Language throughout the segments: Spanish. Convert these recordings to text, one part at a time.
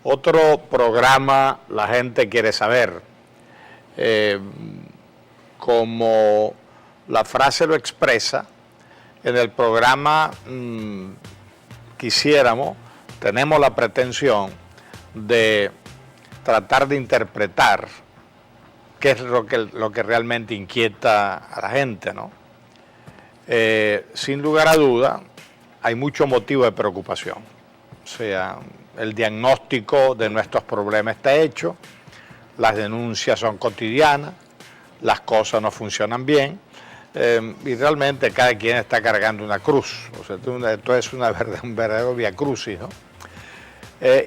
Otro programa, la gente quiere saber, como la frase lo expresa, en el programa tenemos la pretensión de tratar de interpretar qué es lo que realmente inquieta a la gente, ¿no? Sin lugar a duda, hay mucho motivo de preocupación. O sea, el diagnóstico de nuestros problemas está hecho, las denuncias son cotidianas, las cosas no funcionan bien, y realmente cada quien está cargando una cruz. O sea, esto es un verdadero viacrucis, ¿no?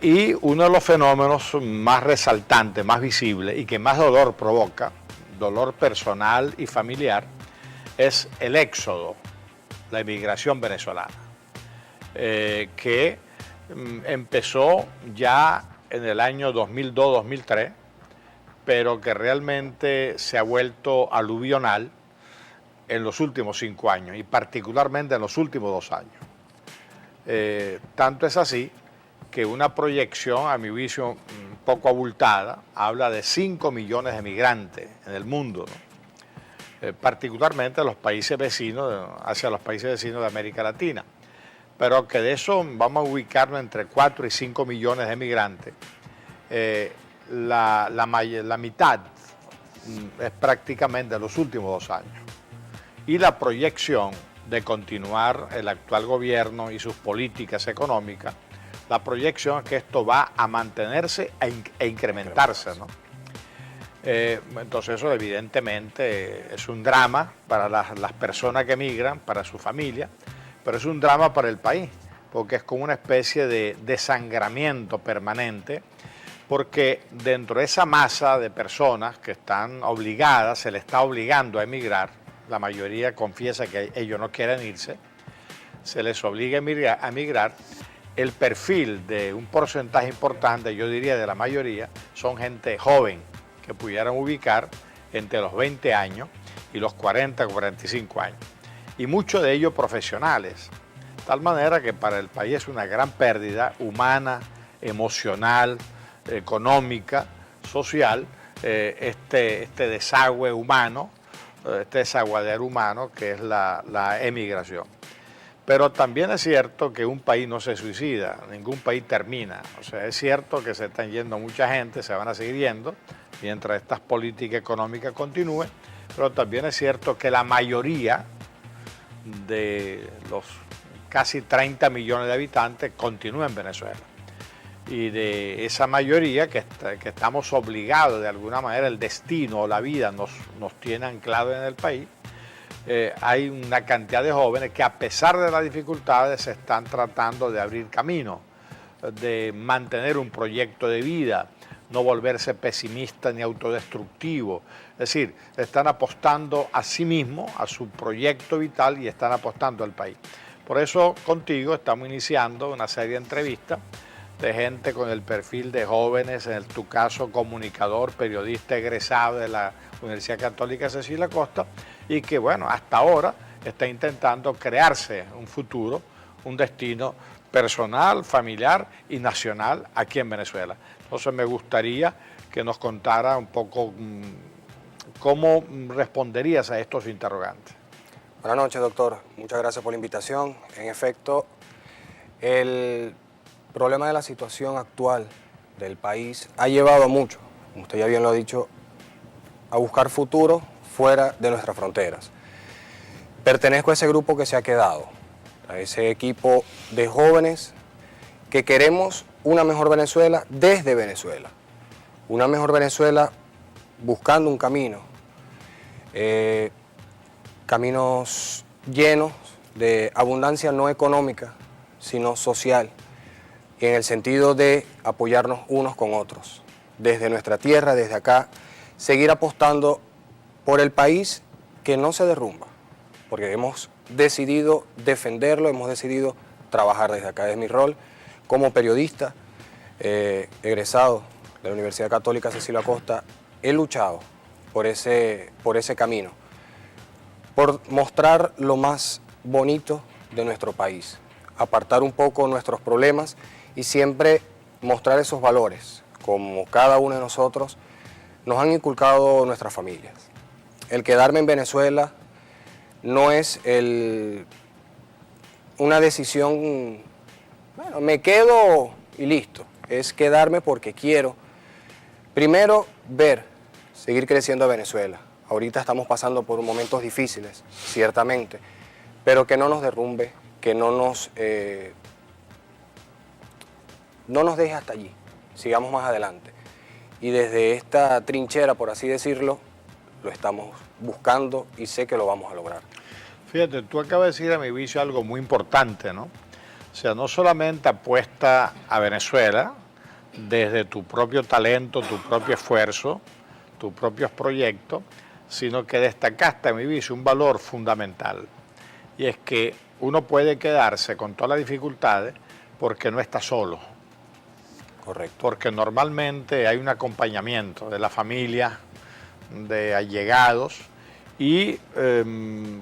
Y uno de los fenómenos más resaltantes, más visibles y que más dolor provoca, dolor personal y familiar, es el éxodo, la emigración venezolana, que empezó ya en el año 2002-2003, pero que realmente se ha vuelto aluvional en los últimos 5 años y particularmente en los últimos 2 años. Tanto es así que una proyección, a mi juicio, un poco abultada, habla de 5 millones de migrantes en el mundo, ¿no? Particularmente los países vecinos, hacia los países vecinos de América Latina. Pero que de eso vamos a ubicarnos entre 4 y 5 millones de migrantes. La mitad es prácticamente de los últimos 2 años. Y la proyección de continuar el actual gobierno y sus políticas económicas, la proyección es que esto va a mantenerse e incrementarse, ¿no? Entonces eso evidentemente es un drama para las personas que emigran, para su familia, pero es un drama para el país, porque es como una especie de desangramiento permanente, porque dentro de esa masa de personas que están obligadas, se les está obligando a emigrar, la mayoría confiesa que ellos no quieren irse, se les obliga a emigrar, el perfil de un porcentaje importante, yo diría de la mayoría, son gente joven, que pudieran ubicar entre los 20 años y los 40, 45 años. Y muchos de ellos profesionales, de tal manera que para el país es una gran pérdida humana, emocional, económica, social, este desagüe humano, este desaguadero humano que es la emigración. Pero también es cierto que un país no se suicida, ningún país termina. O sea, es cierto que se están yendo mucha gente, se van a seguir yendo, mientras estas políticas económicas continúen, pero también es cierto que la mayoría de los casi 30 millones de habitantes continúa en Venezuela. Y de esa mayoría que estamos obligados, de alguna manera, el destino o la vida nos tiene anclados en el país, hay una cantidad de jóvenes que a pesar de las dificultades se están tratando de abrir camino, de mantener un proyecto de vida, no volverse pesimista ni autodestructivo. Es decir, están apostando a sí mismos, a su proyecto vital y están apostando al país. Por eso contigo estamos iniciando una serie de entrevistas de gente con el perfil de jóvenes, en tu caso comunicador, periodista egresado de la Universidad Católica Cecilia Costa, y que bueno, hasta ahora está intentando crearse un futuro, un destino personal, familiar y nacional aquí en Venezuela. Entonces me gustaría que nos contara un poco cómo responderías a estos interrogantes. Buenas noches, doctor. Muchas gracias por la invitación. En efecto, el problema de la situación actual del país ha llevado a muchos, como usted ya bien lo ha dicho, a buscar futuro fuera de nuestras fronteras. Pertenezco a ese grupo que se ha quedado, a ese equipo de jóvenes que queremos una mejor Venezuela desde Venezuela. Una mejor Venezuela buscando un camino, caminos llenos de abundancia no económica, sino social, y en el sentido de apoyarnos unos con otros. Desde nuestra tierra, desde acá, seguir apostando por el país que no se derrumba, porque hemos decidido defenderlo, hemos decidido trabajar desde acá. Es mi rol como periodista, egresado de la Universidad Católica Cecilia Costa, he luchado por ese camino, por mostrar lo más bonito de nuestro país, apartar un poco nuestros problemas y siempre mostrar esos valores, como cada uno de nosotros, nos han inculcado nuestras familias. El quedarme en Venezuela no es una decisión, bueno, me quedo y listo. Es quedarme porque quiero, primero, seguir creciendo a Venezuela. Ahorita estamos pasando por momentos difíciles, ciertamente, pero que no nos derrumbe, que no nos deje hasta allí, sigamos más adelante. Y desde esta trinchera, por así decirlo, lo estamos buscando y sé que lo vamos a lograr. Fíjate, tú acabas de decir a mi juicio algo muy importante, ¿no? O sea, no solamente apuesta a Venezuela desde tu propio talento, tu propio esfuerzo, tus propios proyectos, sino que destacaste a mi juicio un valor fundamental. Y es que uno puede quedarse con todas las dificultades porque no está solo. Correcto. Porque normalmente hay un acompañamiento de la familia, de allegados, y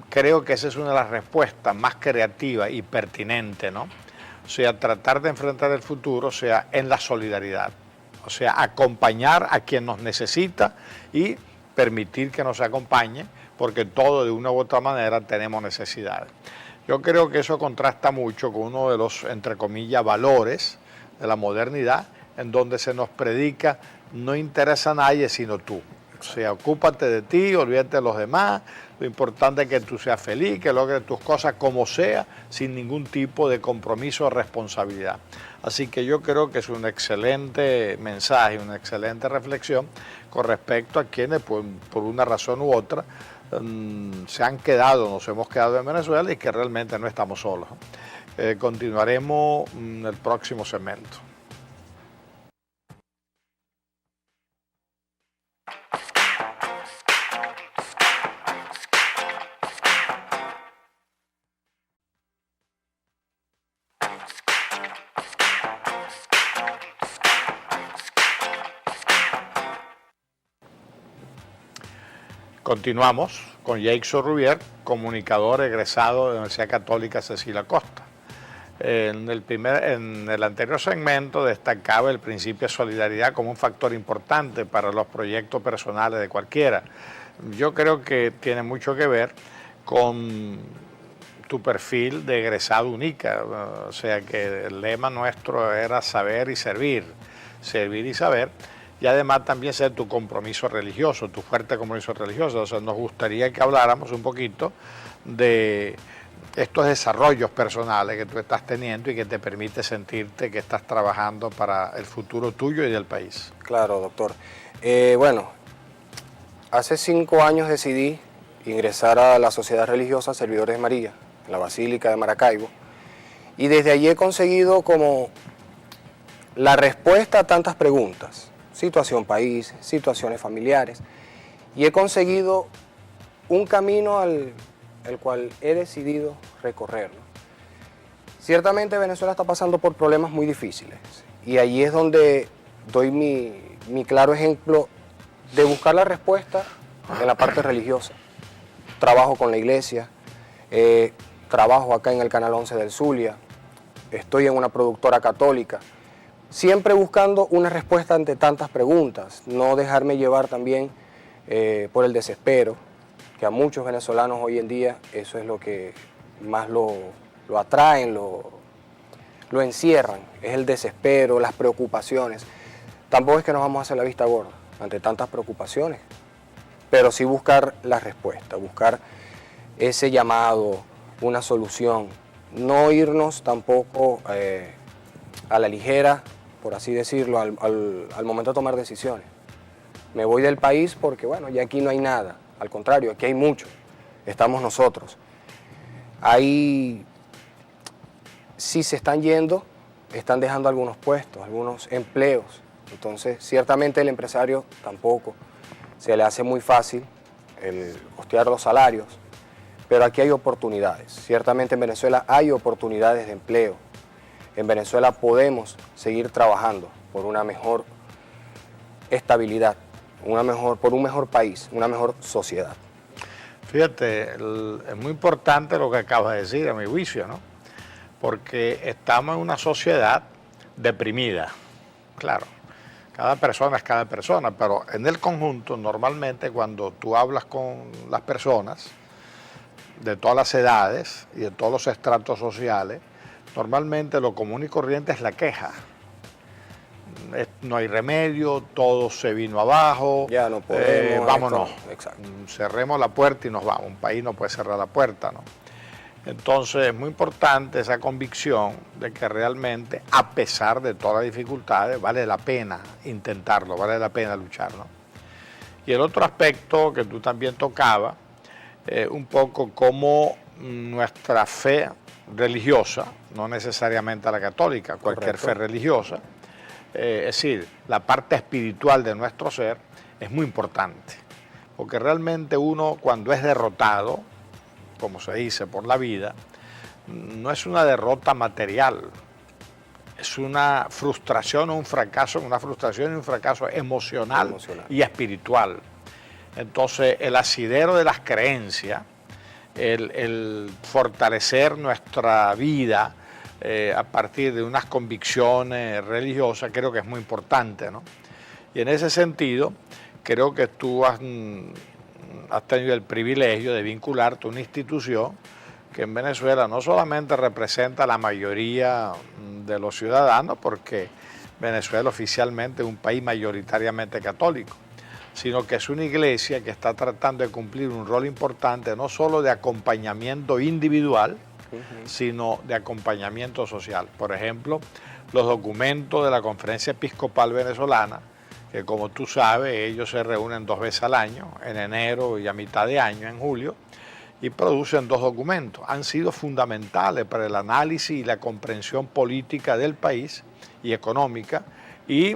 creo que esa es una de las respuestas más creativas y pertinentes, ¿no? O sea, tratar de enfrentar el futuro, o sea, en la solidaridad. O sea, acompañar a quien nos necesita y permitir que nos acompañe, porque todos de una u otra manera tenemos necesidades. Yo creo que eso contrasta mucho con uno de los, entre comillas, valores de la modernidad, en donde se nos predica, no interesa a nadie sino tú. O sea, ocúpate de ti, olvídate de los demás, lo importante es que tú seas feliz, que logres tus cosas como sea, sin ningún tipo de compromiso o responsabilidad. Así que yo creo que es un excelente mensaje, una excelente reflexión con respecto a quienes, por una razón u otra, se han quedado, nos hemos quedado en Venezuela y que realmente no estamos solos. Continuaremos en el próximo segmento. Continuamos con Jackson Rubier, comunicador egresado de la Universidad Católica Cecilia Costa. En el anterior segmento destacaba el principio de solidaridad como un factor importante para los proyectos personales de cualquiera. Yo creo que tiene mucho que ver con tu perfil de egresado única, o sea que el lema nuestro era saber y servir y saber. Y además también ser tu compromiso religioso, tu fuerte compromiso religioso. O sea, nos gustaría que habláramos un poquito de estos desarrollos personales que tú estás teniendo y que te permite sentirte que estás trabajando para el futuro tuyo y del país. Claro, doctor. Bueno, hace 5 años decidí ingresar a la Sociedad Religiosa Servidores de María, en la Basílica de Maracaibo, y desde allí he conseguido como la respuesta a tantas preguntas. Situación país, situaciones familiares, y he conseguido un camino al cual he decidido recorrerlo. Ciertamente Venezuela está pasando por problemas muy difíciles, y allí es donde doy mi claro ejemplo de buscar la respuesta en la parte religiosa. Trabajo con la iglesia, trabajo acá en el Canal 11 del Zulia, estoy en una productora católica, siempre buscando una respuesta ante tantas preguntas, no dejarme llevar también por el desespero, que a muchos venezolanos hoy en día eso es lo que más lo atraen, lo encierran, es el desespero, las preocupaciones. Tampoco es que nos vamos a hacer la vista gorda ante tantas preocupaciones, pero sí buscar la respuesta, buscar ese llamado, una solución, no irnos tampoco a la ligera, por así decirlo, al momento de tomar decisiones. Me voy del país porque, bueno, ya aquí no hay nada. Al contrario, aquí hay mucho. Estamos nosotros. Ahí sí se están yendo, están dejando algunos puestos, algunos empleos. Entonces, ciertamente el empresario tampoco se le hace muy fácil el costear los salarios, pero aquí hay oportunidades. Ciertamente en Venezuela hay oportunidades de empleo. En Venezuela podemos seguir trabajando por una mejor estabilidad, por un mejor país, una mejor sociedad. Fíjate, es muy importante lo que acabas de decir, a mi juicio, ¿no? Porque estamos en una sociedad deprimida. claro. Cada persona es cada persona, pero en el conjunto, normalmente cuando tú hablas con las personas de todas las edades y de todos los estratos sociales, normalmente lo común y corriente es la queja. No hay remedio, todo se vino abajo, ya no podemos, vámonos, exacto. Cerremos la puerta y nos vamos. Un país no puede cerrar la puerta, ¿no? Entonces es muy importante esa convicción de que realmente, a pesar de todas las dificultades, vale la pena intentarlo, vale la pena luchar, ¿no? Y el otro aspecto que tú también tocabas, un poco como nuestra fe religiosa, no necesariamente la católica, cualquier Correcto. fe religiosa, es decir, la parte espiritual de nuestro ser es muy importante, porque realmente uno cuando es derrotado, como se dice, por la vida, no es una derrota material, es una frustración o un fracaso, una frustración y un fracaso emocional y espiritual. Entonces, el asidero de las creencias, el fortalecer nuestra vida a partir de unas convicciones religiosas, creo que es muy importante, ¿no? Y en ese sentido, creo que tú has tenido el privilegio de vincularte a una institución que en Venezuela no solamente representa a la mayoría de los ciudadanos, porque Venezuela oficialmente es un país mayoritariamente católico, sino que es una iglesia que está tratando de cumplir un rol importante, no solo de acompañamiento individual, sino de acompañamiento social. Por ejemplo, los documentos de la Conferencia Episcopal Venezolana, que como tú sabes, ellos se reúnen 2 veces al año, en enero y a mitad de año, en julio, y producen 2 documentos. Han sido fundamentales para el análisis y la comprensión política del país y económica, y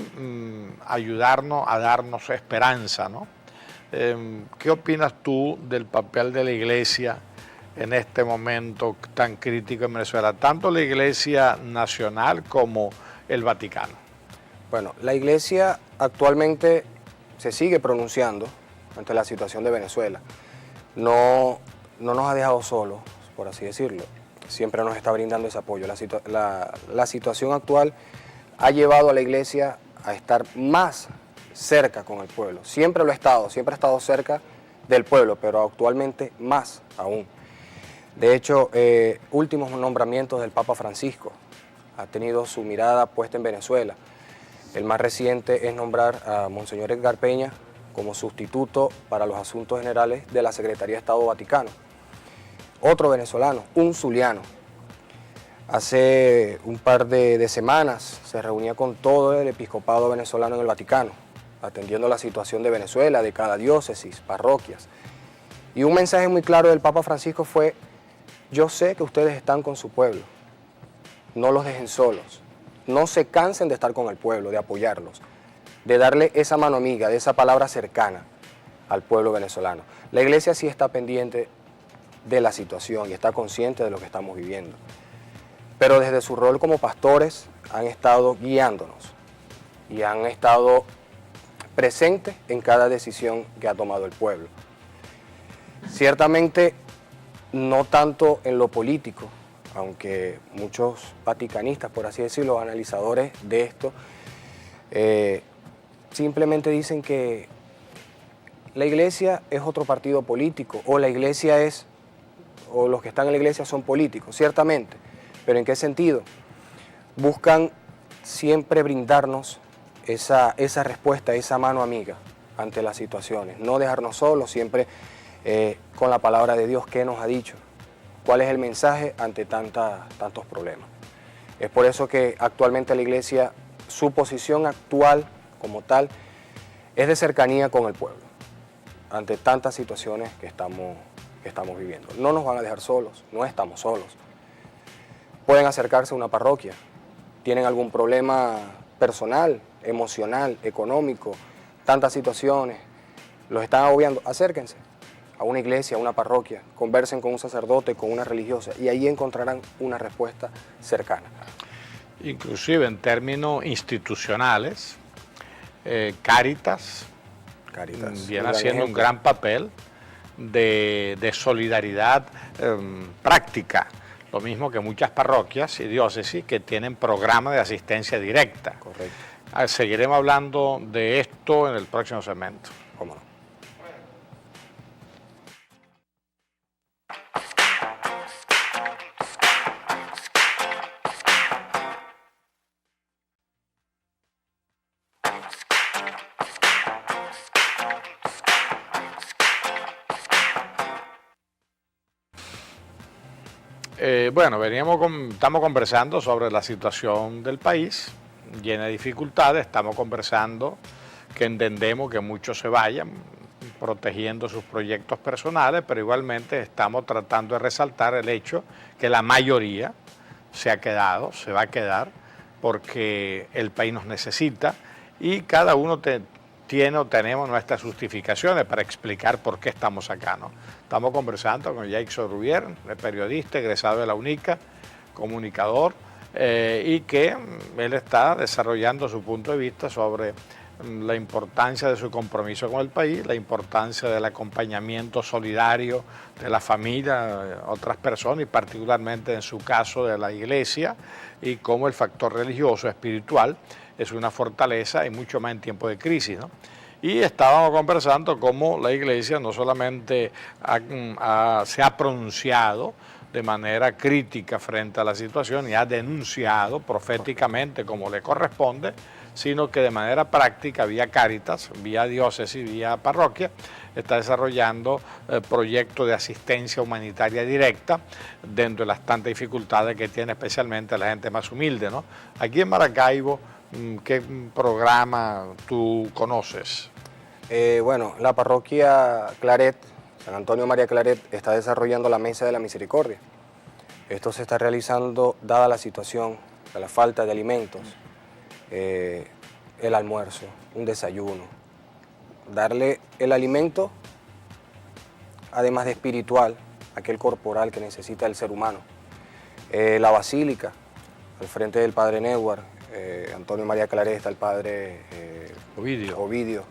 ayudarnos a darnos esperanza, ¿no? ¿Qué opinas tú del papel de la Iglesia en este momento tan crítico en Venezuela, tanto la Iglesia nacional como el Vaticano? Bueno, la Iglesia actualmente se sigue pronunciando ante la situación de Venezuela. No nos ha dejado solos, por así decirlo. Siempre nos está brindando ese apoyo. La situación actual ha llevado a la Iglesia a estar más cerca con el pueblo. Siempre lo ha estado, siempre ha estado cerca del pueblo, pero actualmente más aún. De hecho, últimos nombramientos del Papa Francisco ha tenido su mirada puesta en Venezuela. El más reciente es nombrar a Monseñor Edgar Peña como sustituto para los asuntos generales de la Secretaría de Estado Vaticano. Otro venezolano, un zuliano. Hace un par de semanas se reunía con todo el episcopado venezolano en el Vaticano, atendiendo la situación de Venezuela, de cada diócesis, parroquias. Y un mensaje muy claro del Papa Francisco fue: yo sé que ustedes están con su pueblo, no los dejen solos, no se cansen de estar con el pueblo, de apoyarlos, de darle esa mano amiga, de esa palabra cercana al pueblo venezolano. La Iglesia sí está pendiente de la situación y está consciente de lo que estamos viviendo, pero desde su rol como pastores han estado guiándonos y han estado presentes en cada decisión que ha tomado el pueblo. Ciertamente no tanto en lo político, aunque muchos vaticanistas, por así decirlo, analizadores de esto, simplemente dicen que la Iglesia es otro partido político, o la Iglesia es, o los que están en la Iglesia son políticos, ciertamente, pero ¿en qué sentido? Buscan siempre brindarnos esa respuesta, esa mano amiga ante las situaciones, no dejarnos solos, siempre con la palabra de Dios, ¿qué nos ha dicho? ¿Cuál es el mensaje ante tantos problemas? Es por eso que actualmente la Iglesia, su posición actual como tal, es de cercanía con el pueblo, ante tantas situaciones que estamos viviendo. No nos van a dejar solos, no estamos solos. Pueden acercarse a una parroquia, tienen algún problema personal, emocional, económico, tantas situaciones, los están agobiando, acérquense a una iglesia, a una parroquia, conversen con un sacerdote, con una religiosa, y ahí encontrarán una respuesta cercana. Inclusive en términos institucionales, Cáritas viene haciendo un gran papel de solidaridad práctica, lo mismo que muchas parroquias y diócesis que tienen programas de asistencia directa. Correcto. Seguiremos hablando de esto en el próximo segmento. ¿Cómo no? Bueno, estamos conversando sobre la situación del país, llena de dificultades. Estamos conversando que entendemos que muchos se vayan protegiendo sus proyectos personales, pero igualmente estamos tratando de resaltar el hecho que la mayoría se ha quedado, se va a quedar, porque el país nos necesita y cada uno tiene o tenemos nuestras justificaciones para explicar por qué estamos acá, ¿no? Estamos conversando con Jackson Rubier, periodista, egresado de la UNICA, comunicador, y que él está desarrollando su punto de vista sobre la importancia de su compromiso con el país, la importancia del acompañamiento solidario de la familia, otras personas y particularmente en su caso de la iglesia, y cómo el factor religioso, espiritual, es una fortaleza y mucho más en tiempos de crisis, ¿no? Y estábamos conversando cómo la iglesia no solamente se ha pronunciado de manera crítica frente a la situación y ha denunciado proféticamente como le corresponde, sino que de manera práctica, vía Cáritas, vía diócesis, vía parroquia, está desarrollando proyectos de asistencia humanitaria directa dentro de las tantas dificultades que tiene especialmente la gente más humilde, ¿no? Aquí en Maracaibo, ¿qué programa tú conoces? Bueno, la parroquia Claret, San Antonio María Claret, está desarrollando la Mesa de la Misericordia. Esto se está realizando dada la situación de la falta de alimentos, el almuerzo, un desayuno. Darle el alimento, además de espiritual, aquel corporal que necesita el ser humano. La basílica, al frente del padre Neuer, Antonio María Claret, está el padre Ovidio.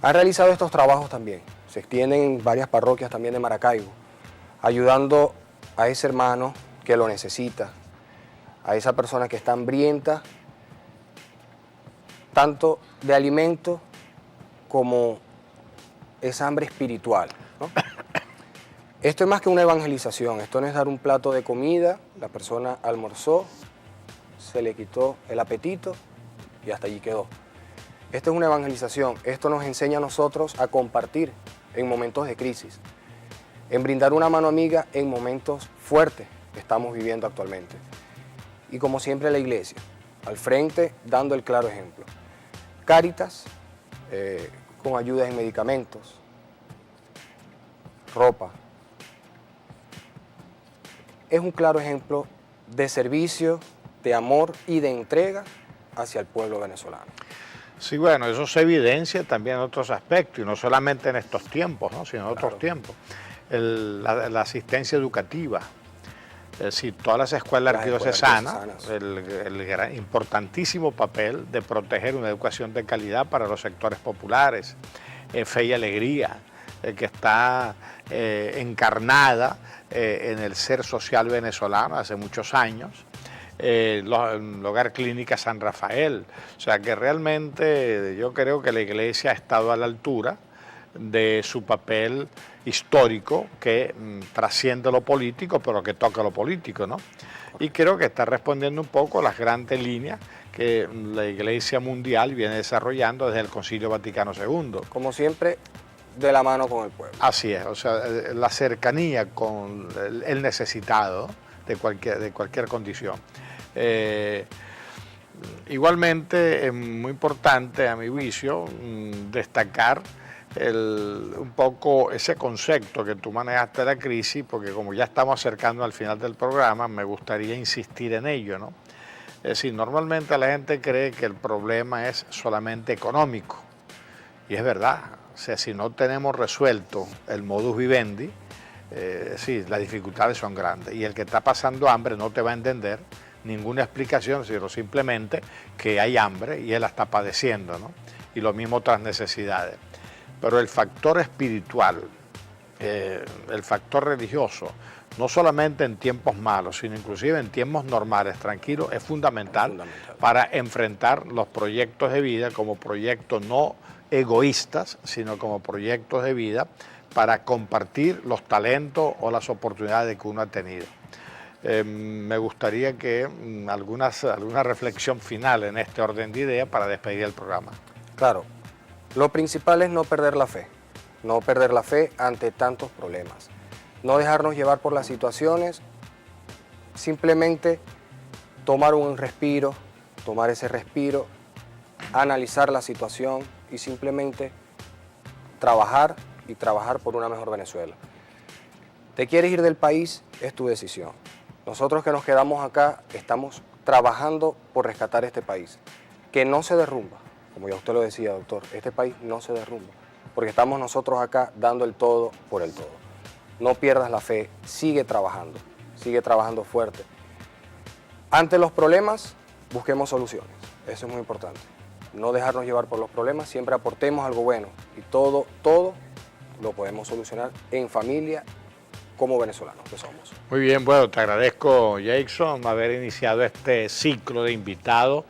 Han realizado estos trabajos también. Se extienden en varias parroquias también de Maracaibo, ayudando a ese hermano que lo necesita, a esa persona que está hambrienta, tanto de alimento como esa hambre espiritual, ¿no? Esto es más que una evangelización, esto no es dar un plato de comida, la persona almorzó, se le quitó el apetito y hasta allí quedó. Esto es una evangelización, esto nos enseña a nosotros a compartir en momentos de crisis, en brindar una mano amiga en momentos fuertes que estamos viviendo actualmente. Y como siempre la iglesia, al frente dando el claro ejemplo. Cáritas, con ayudas en medicamentos, ropa. Es un claro ejemplo de servicio, de amor y de entrega hacia el pueblo venezolano. Sí, bueno, eso se evidencia también en otros aspectos, y no solamente en estos tiempos, ¿no? Sino en otros tiempos. La asistencia educativa, es decir, todas las escuelas arquidiocesanas, el importantísimo papel de proteger una educación de calidad para los sectores populares, Fe y Alegría, que está encarnada en el ser social venezolano hace muchos años, el Hogar Clínica San Rafael. O sea que realmente yo creo que la iglesia ha estado a la altura de su papel histórico que trasciende lo político, pero que toca lo político, ¿no? Y creo que está respondiendo un poco a las grandes líneas que la Iglesia Mundial viene desarrollando desde el Concilio Vaticano II. Como siempre, de la mano con el pueblo. Así es, o sea, la cercanía con el necesitado de cualquier condición. Igualmente es muy importante, a mi juicio, destacar un poco ese concepto que tú manejaste de la crisis, porque como ya estamos acercando al final del programa, me gustaría insistir en ello, ¿no? Es decir, normalmente la gente cree que el problema es solamente económico, y es verdad. O sea, si no tenemos resuelto el modus vivendi, sí, las dificultades son grandes, y el que está pasando hambre no te va a entender ninguna explicación, sino simplemente que hay hambre y él la está padeciendo, ¿no? Y lo mismo otras necesidades. Pero el factor espiritual, el factor religioso, no solamente en tiempos malos, sino inclusive en tiempos normales, tranquilos, es fundamental para enfrentar los proyectos de vida como proyectos no egoístas, sino como proyectos de vida para compartir los talentos o las oportunidades que uno ha tenido. Me gustaría que alguna reflexión final en este orden de ideas para despedir el programa. Claro, lo principal es no perder la fe ante tantos problemas, no dejarnos llevar por las situaciones, simplemente tomar un respiro, tomar ese respiro, analizar la situación y simplemente trabajar y trabajar por una mejor Venezuela. ¿Te quieres ir del país? Es tu decisión. Nosotros que nos quedamos acá estamos trabajando por rescatar este país, que no se derrumba, como ya usted lo decía, doctor, este país no se derrumba, porque estamos nosotros acá dando el todo por el todo. No pierdas la fe, sigue trabajando fuerte. Ante los problemas, busquemos soluciones, eso es muy importante. No dejarnos llevar por los problemas, siempre aportemos algo bueno y todo lo podemos solucionar en familia como venezolanos que somos. Muy bien, bueno, te agradezco, Jackson, haber iniciado este ciclo de invitados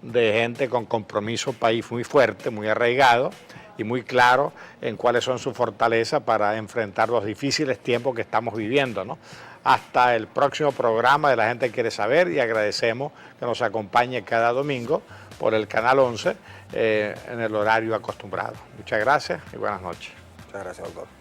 de gente con compromiso país muy fuerte, muy arraigado y muy claro en cuáles son sus fortalezas para enfrentar los difíciles tiempos que estamos viviendo, ¿no? Hasta el próximo programa de La Gente Quiere Saber y agradecemos que nos acompañe cada domingo por el Canal 11 en el horario acostumbrado. Muchas gracias y buenas noches. Muchas gracias, doctor.